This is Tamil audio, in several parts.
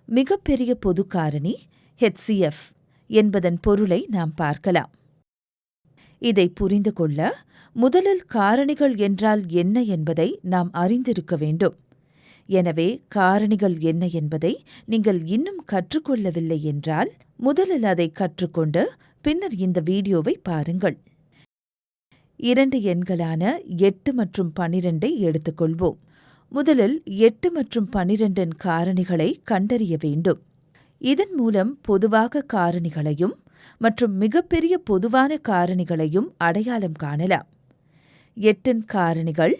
மிகப்பெரிய பொது காரணி HCF என்பதன் பொருளை நாம் பார்க்கலாம். இதை புரிந்து கொள்ள முதலில் காரணிகள் என்றால் என்ன என்பதை நாம் அறிந்திருக்க வேண்டும். எனவே காரணிகள் என்ன என்பதை நீங்கள் இன்னும் கற்றுக்கொள்ளவில்லை என்றால் முதலில் அதை கற்றுக்கொண்டு பின்னர் இந்த வீடியோவை பாருங்கள். 2 எண்களான 8 மற்றும் 12ஐ எடுத்துக்கொள்வோம். முதலில் 8 மற்றும் 12இன் காரணிகளை கண்டறிய வேண்டும். இதன் மூலம் பொதுவாக காரணிகளையும் மற்றும் மிகப்பெரிய பொதுவான காரணிகளையும் அடையாளம் காணலாம். 8இன் காரணிகள்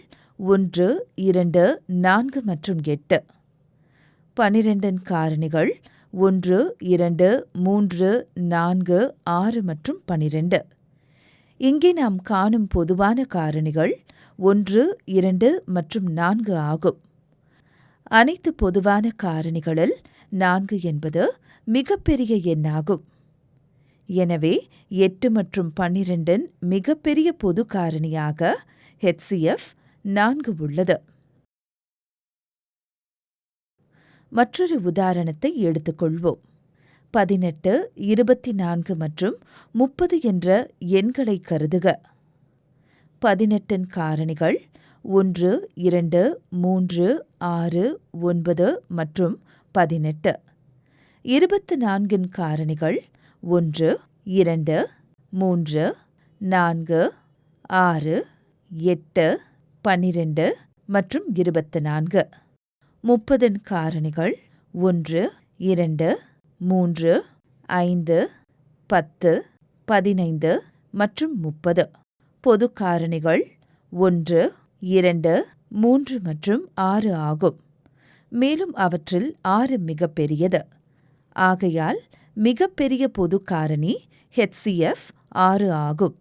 1, 2, 4 மற்றும் 8. 12இன் காரணிகள் 1, 2, 3, 4, 6 மற்றும் 12. இங்கே நாம் காணும் பொதுவான காரணிகள் 1, 2 மற்றும் 4 ஆகும். அனைத்து பொதுவான காரணிகளில் 4 என்பது மிகப்பெரிய எண்ணாகும். எனவே 8 மற்றும் 12இன் மிகப்பெரிய பொது காரணியாக HCF 4 உள்ளது. மற்றொரு உதாரணத்தை எடுத்துக்கொள்வோம். 18, 24 மற்றும் 30 என்ற எண்களை கருதுக. 18இன் காரணிகள் 1, 2, 3, 6, 9 மற்றும் 18. 24இன் காரணிகள் 1, 2, 3, 4, 6, 8, 12 மற்றும் 24. 30இன் காரணிகள் 1, 2, 3, 5, 10, 15 மற்றும் 30. பொது காரணிகள் 1, 2, 3 மற்றும் 6 ஆகும். மேலும் அவற்றில் 6 மிகப்பெரியது. ஆகையால் மிகப்பெரிய பொது காரணி HCF 6 ஆகும்.